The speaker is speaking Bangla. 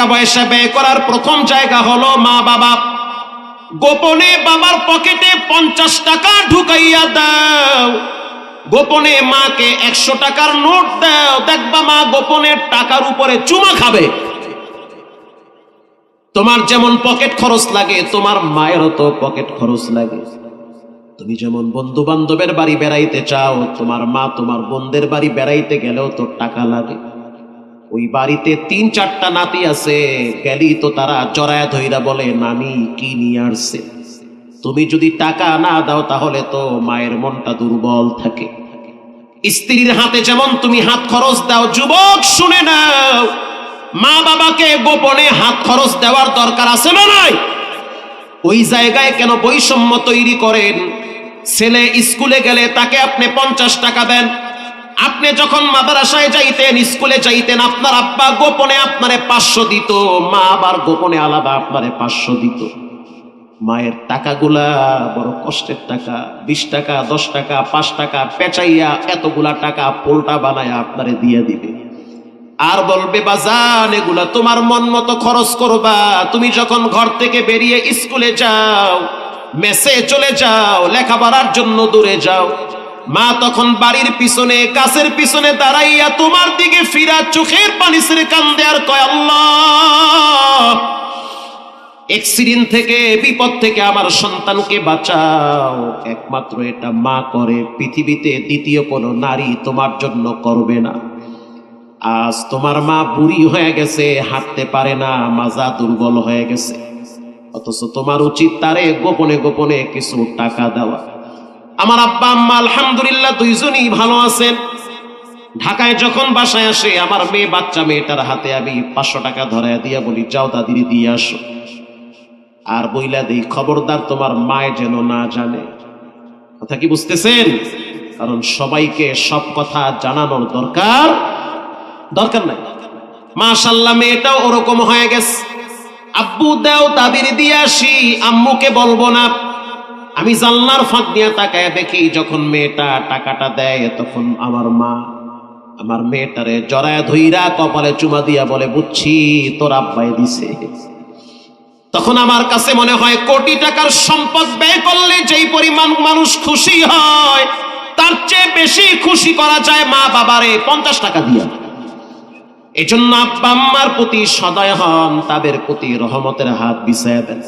টাকা পয়সা ব্যয় করার প্রথম জায়গা হলো মা বাবা। গোপনে বাবার পকেটে 50 টাকা ঢুকাইয়া দাও, গোপনে মাকে 100 টাকার নোট দাও, দেখবা মা গোপনে টাকার উপরে চুমা খাবে। তোমার যেমন পকেট খরচ লাগে তোমার মায়েরও তো পকেট খরচ লাগে। তুমি যেমন বন্ধু বান্ধবের বাড়ি বেড়াইতে চাও, তোমার মা তোমার বোনদের বাড়ি বেড়াইতে গেলেও তো টাকা লাগে। ওই বাড়িতে 3-4টা নাতি আছে, গেলি তো তারা জড়ায় ধইরা বলে নানি কি নিয়ে আসছে। তুমি যদি টাকা না দাও তাহলে তো মায়ের মনটা দুর্বল থাকে। স্ত্রীর হাতে যেমন তুমি হাত খরচ দাও, যুবক শুনে নাও, মা বাবাকে গোপনে হাত খরচ দেওয়ার দরকার আছে না নাই? ওই জায়গায় কেন বৈষম্য তৈরি করেন? ছেলে স্কুলে গেলে তাকে আপনি 50 টাকা দেন, আপনি যখন মাদ্রাসায় যাইতেন স্কুলে যাইতেন আপনার আব্বা গোপনে আপনারে 500 দিত, মা আবার গোপনে আলাদা আপনারে 500 দিত। মায়ের টাকাগুলা বড় কষ্টের টাকা, 20 টাকা 10 টাকা 5 টাকা পেঁচাইয়া এতগুলা টাকা পোলটা বানায়া আপনারে দিয়ে দিবে, আর বলবে বাজান এগুলা তোমার মন মতো খরচ করবা। তুমি যখন ঘর থেকে বেরিয়ে স্কুলে যাও, মেসে চলে যাও, লেখাপড়ার জন্য দূরে যাও, মা তখন বাড়ির পিছনে গাছের পিছনে দাঁড়াইয়া তোমার দিকে ফিরা চোখের পানি ছেড়ে কান্দে আর কয় আল্লাহ অ্যাক্সিডেন্ট থেকে বিপদ থেকে আমার সন্তানকে বাঁচাও। একমাত্র এটা মা করে, পৃথিবীতে দ্বিতীয় কোনো নারী তোমার জন্য করবে না। আজ তোমার মা বুড়ি হয়ে গেছে, হাঁটতে পারে না, মাজা দুর্বল হয়ে গেছে, অথচ তোমার উচিত তারে গোপনে গোপনে কিছু টাকা দেওয়া। আমার আব্বা আম্মা আলহামদুলিল্লাহ দুইজনই ভালো আছেন। ঢাকায় যখন বাসায় আসে আমার মেয়ে বাচ্চা মেয়েটার হাতে আমি 500 টাকা ধরায় দিয়া বলি যাও দাদিরে দিয়ে আসো, আর বইলা দেই খবরদার তোমার মায় যেন না জানে। কথা কি বুঝতেছেন? কারণ সবাইকে সব কথা জানানোর দরকার নাই। মাশাআল্লাহ মেয়েটাও ওরকম হয়ে গেছে, আব্বু দাও দাদির দিয়ে আসি, আম্মুকে বলবো না। আমি জানলার ফাঁক দিয়ে তাকায় দেখি যখন মেয়েটা টাকাটা দেয় তখন আমার মা আমার মেয়েটারে জড়ায় ধইরা কপালে চুমা দিয়া বলে বুঝছি তোর আব্বাই দিছে। তখন আমার কাছে মনে হয় কোটি টাকার সম্পদ ব্যয় করলে যেই পরিমাণ মানুষ খুশি হয় তার চেয়ে বেশি খুশি করা যায় মা বাবারে 50 টাকা দিয়া। এজন্য আব্বা আম্মার প্রতি সদয় হন, তাদের প্রতি রহমতের হাত বিছায়া দেন।